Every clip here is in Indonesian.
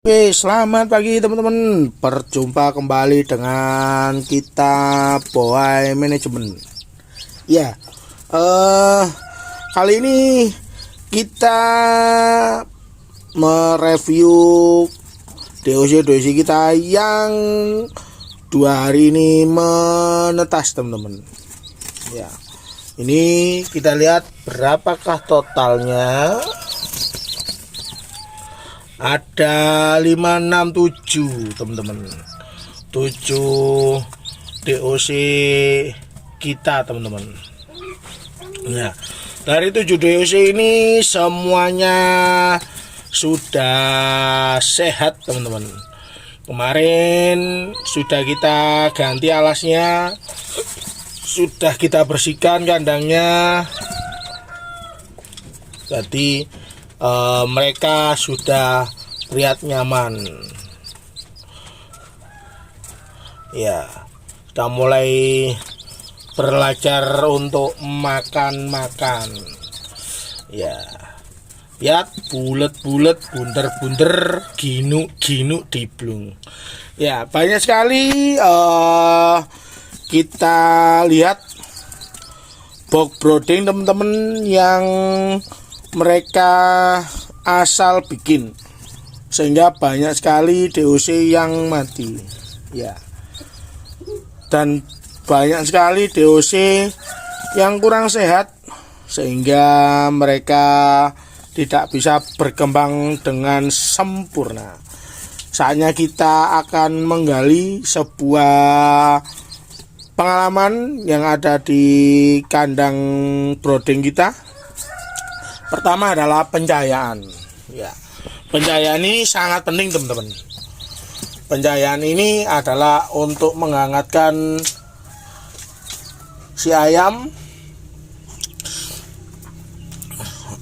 Oke, selamat pagi teman-teman. Berjumpa kembali dengan kita Boy Management. Ya, kali ini kita mereview DOC kita yang 2 hari ini menetas, teman-teman. Ya, ini kita lihat berapakah totalnya. Ada 567 teman-teman, 7 DOC kita teman-teman. Nah, dari 7 DOC ini semuanya sudah sehat teman-teman. Kemarin sudah kita ganti alasnya, sudah kita bersihkan kandangnya. Jadi mereka sudah lihat nyaman. Ya, sudah mulai belajar untuk makan-makan. Ya, lihat bulat-bulat, bunder-bunder, ginu-ginu diblung. Ya, banyak sekali kita lihat box brooding teman-teman yang mereka asal bikin, sehingga banyak sekali DOC yang mati. Ya, dan banyak sekali DOC yang kurang sehat, sehingga mereka tidak bisa berkembang dengan sempurna. Saatnya kita akan menggali sebuah pengalaman yang ada di kandang brooding kita. Pertama adalah pencahayaan. Ya, pencahayaan ini sangat penting teman-teman. Pencahayaan ini adalah untuk menghangatkan si ayam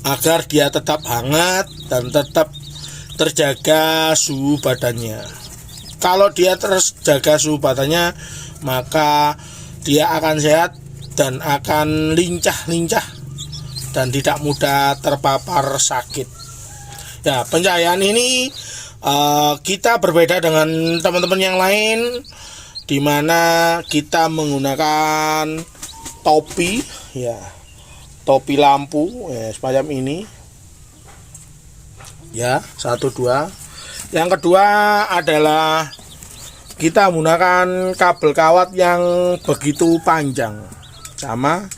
agar dia tetap hangat dan tetap terjaga suhu badannya. Kalau dia terjaga suhu badannya, maka dia akan sehat dan akan lincah-lincah dan tidak mudah terpapar sakit. Ya, pencahayaan ini kita berbeda dengan teman-teman yang lain, di mana kita menggunakan topi, ya, topi lampu, ya, semacam ini. Ya, 1, 2. Yang kedua adalah kita menggunakan kabel kawat yang begitu panjang, sama.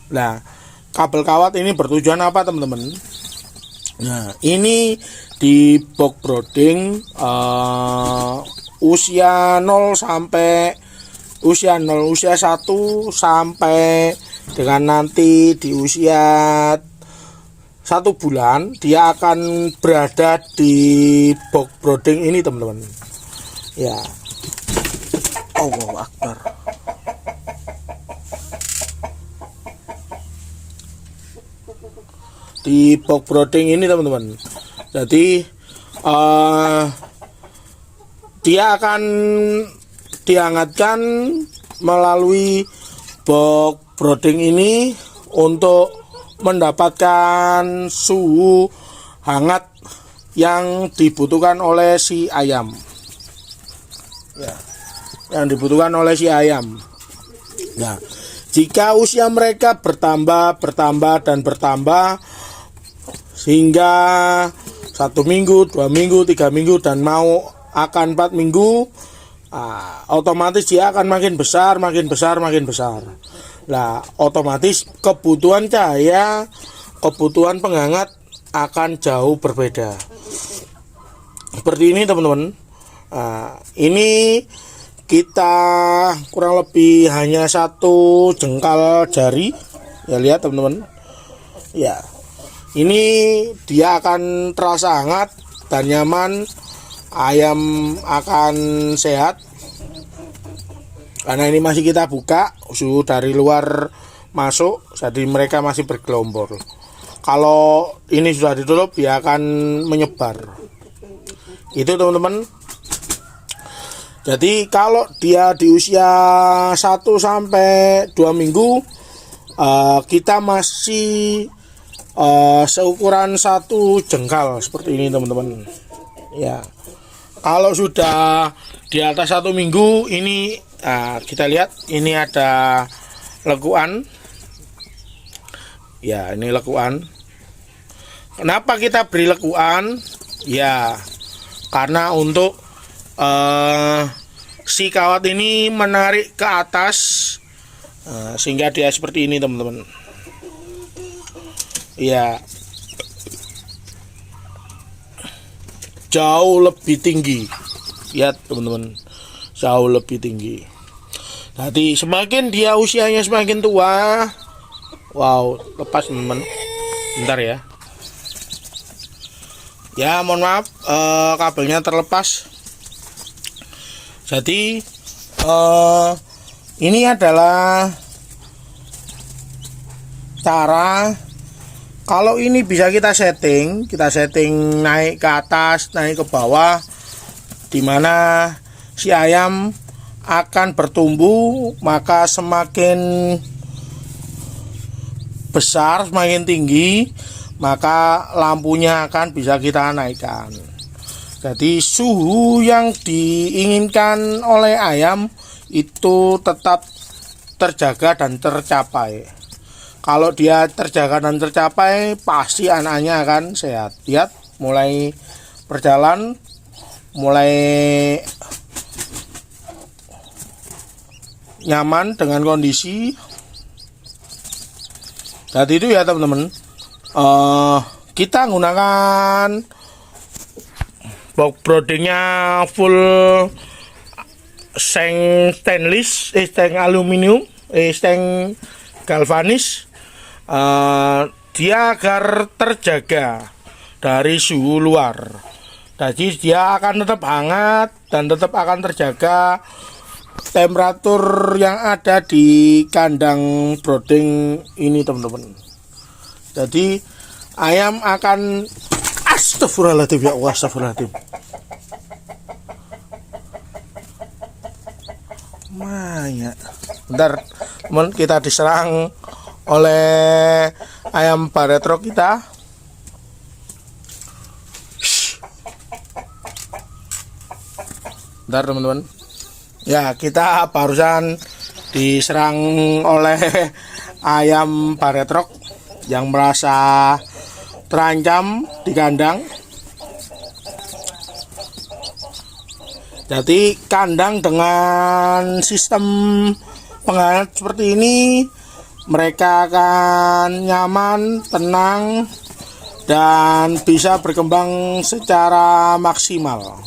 Nah, kabel kawat ini bertujuan apa teman-teman? Nah, ini di box brooding usia 0 sampai usia 0, usia 1 sampai dengan nanti di usia 1 bulan dia akan berada di box brooding ini teman-teman. Ya, Allahu Akbar. Di box brooding ini teman-teman. Jadi dia akan dihangatkan melalui box brooding ini untuk mendapatkan suhu hangat yang dibutuhkan oleh si ayam. Ya, yang dibutuhkan oleh si ayam. Nah, jika usia mereka bertambah dan bertambah hingga 1 minggu, 2 minggu, 3 minggu, dan mau akan 4 minggu, otomatis dia akan makin besar. Nah, otomatis kebutuhan cahaya, kebutuhan penghangat akan jauh berbeda. Seperti ini teman-teman. Ini kita kurang lebih hanya 1 jengkal jari. Ya, lihat teman-teman. Ya, ini dia akan terasa hangat dan nyaman. Ayam akan sehat karena ini masih kita buka, suhu dari luar masuk, jadi mereka masih bergelombol. Kalau ini sudah ditutup, dia akan menyebar. Itu teman-teman. Jadi kalau dia di usia 1 sampai 2 minggu, kita masih seukuran 1 jengkal seperti ini teman-teman. Ya, kalau sudah di atas 1 minggu ini kita lihat ini ada lekuan. Ya, ini lekuan. Kenapa kita beri lekuan? Ya, karena untuk si kawat ini menarik ke atas, sehingga dia seperti ini teman-teman. Ya, jauh lebih tinggi. Lihat teman-teman, jauh lebih tinggi. Jadi semakin dia usianya semakin tua. Wow, lepas teman-teman. Bentar ya. Ya, mohon maaf, kabelnya terlepas. Jadi ini adalah cara, kalau ini bisa kita setting naik ke atas, naik ke bawah, dimana si ayam akan bertumbuh, maka semakin besar, semakin tinggi, maka lampunya akan bisa kita naikkan. Jadi suhu yang diinginkan oleh ayam itu tetap terjaga dan tercapai. Kalau dia terjaga dan tercapai, pasti anaknya akan sehat. Lihat, mulai berjalan, mulai nyaman dengan kondisi. Jadi itu ya teman-teman. Kita menggunakan box broodingnya full stainless, seng aluminium, seng galvanis. Dia agar terjaga dari suhu luar. Jadi dia akan tetap hangat dan tetap akan terjaga temperatur yang ada di kandang brooding ini teman-teman. Jadi ayam akan, astagfirullahaladzim ya Allah, astagfirullahaladzim. Maya, bentar teman, kita diserang oleh ayam baretrok kita. Bentar teman-teman. Ya, kita barusan diserang oleh ayam baretrok yang merasa terancam di kandang. Jadi kandang dengan sistem penghangat seperti ini, mereka akan nyaman, tenang, dan bisa berkembang secara maksimal.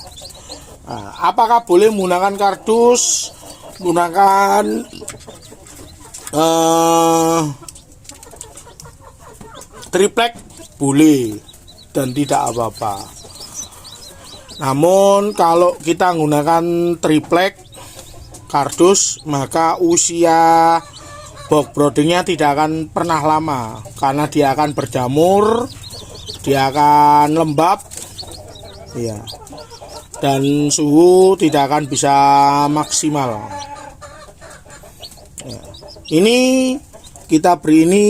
Nah, apakah boleh menggunakan kardus, menggunakan triplek? Boleh dan tidak apa-apa. Namun kalau kita menggunakan triplek kardus, maka usia box broodingnya tidak akan pernah lama, karena dia akan berjamur, dia akan lembab, ya, dan suhu tidak akan bisa maksimal. Ya. Ini kita beri ini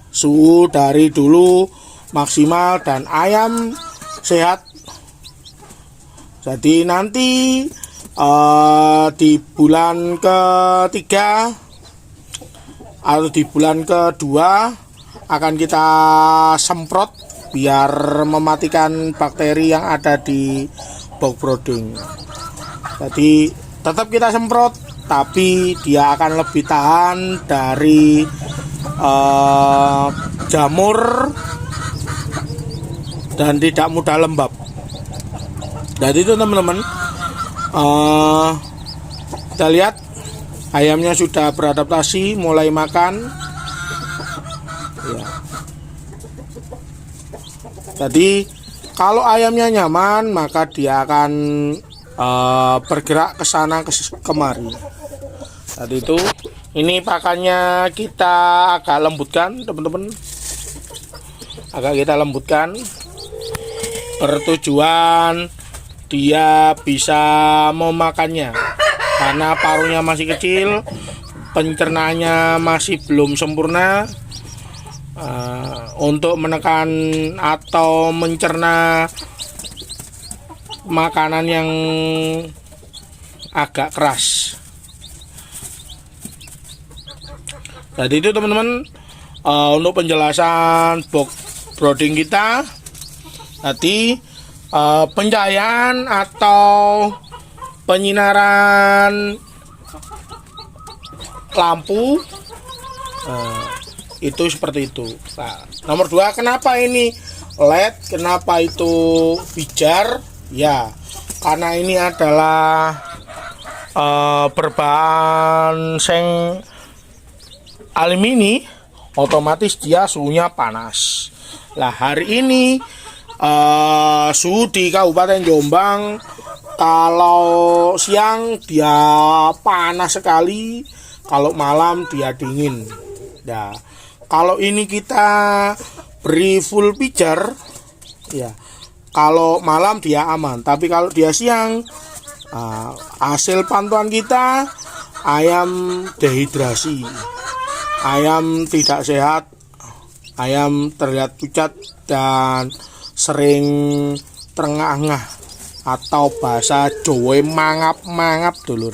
suhu dari dulu maksimal dan ayam sehat. Jadi nanti di bulan ketiga atau di bulan kedua akan kita semprot biar mematikan bakteri yang ada di box brooding. Jadi tetap kita semprot, tapi dia akan lebih tahan dari jamur dan tidak mudah lembab. Jadi itu teman-teman, kita lihat ayamnya sudah beradaptasi, mulai makan. Ya. Jadi kalau ayamnya nyaman, maka dia akan bergerak ke sana kemari. Tadi itu, ini pakannya kita agak lembutkan teman-teman, agak kita lembutkan, bertujuan dia bisa memakannya, karena paruhnya masih kecil, pencernaannya masih belum sempurna. Untuk menekan atau mencerna makanan yang agak keras. Jadi itu teman-teman, untuk penjelasan box brooding kita. Tadi pencahayaan atau penyinaran lampu itu seperti itu. Nah, nomor 2, kenapa ini LED, kenapa itu pijar? Ya, karena ini adalah berbahan seng alumini, otomatis dia suhunya panas. Lah hari ini suhu di Kabupaten Jombang kalau siang dia panas sekali, kalau malam dia dingin. Nah, kalau ini kita beri full pijar, ya kalau malam dia aman. Tapi kalau dia siang, hasil pantauan kita ayam dehidrasi, ayam tidak sehat, ayam terlihat pucat dan sering terengah-engah atau bahasa Jawa mangap-mangap dulur.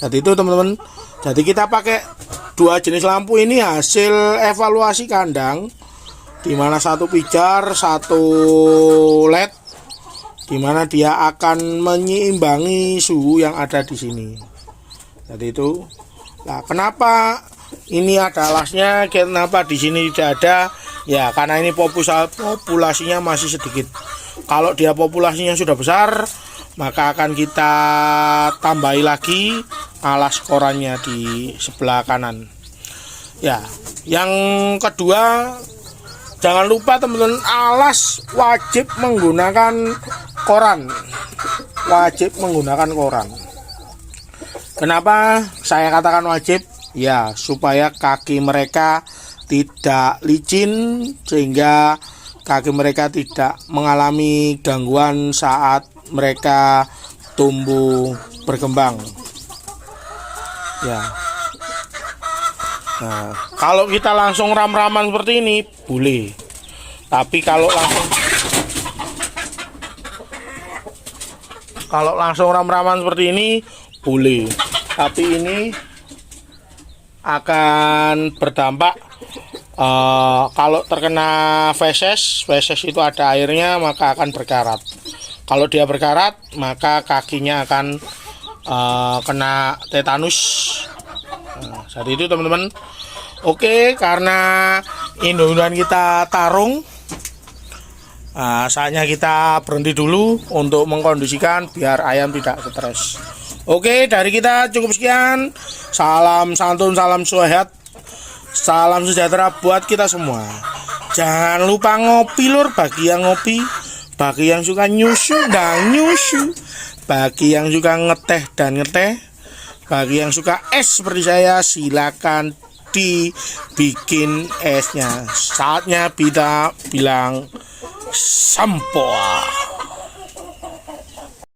Jadi itu teman-teman. Jadi kita pakai 2 jenis lampu ini hasil evaluasi kandang, dimana satu pijar, satu LED, dimana dia akan menyeimbangi suhu yang ada di sini. Jadi itu. Nah, kenapa ini ada alasnya, kenapa di sini tidak ada? Ya, karena ini populasinya masih sedikit. Kalau dia populasinya sudah besar, maka akan kita tambahi lagi alas korannya di sebelah kanan. Ya, yang kedua, jangan lupa teman-teman, alas wajib menggunakan koran. Wajib menggunakan koran. Kenapa saya katakan wajib? Ya, supaya kaki mereka tidak licin, sehingga kaki mereka tidak mengalami gangguan saat mereka tumbuh berkembang. Ya. Nah, kalau kita langsung ram-raman seperti ini boleh. Tapi kalau langsung ram-raman seperti ini boleh. Tapi ini akan berdampak kalau terkena feses itu ada airnya, maka akan berkarat. Kalau dia berkarat, maka kakinya akan kena tetanus. Nah, saat itu teman-teman. Oke, karena induk-indukan kita tarung, saatnya kita berhenti dulu untuk mengkondisikan biar ayam tidak stres. Oke, dari kita cukup sekian. Salam santun, salam sehat, salam sejahtera buat kita semua. Jangan lupa ngopi lur, bagi yang ngopi, bagi yang suka nyusu dan nyusu, bagi yang suka ngeteh dan ngeteh, bagi yang suka es seperti saya, silakan dibikin esnya. Saatnya kita bilang sampo.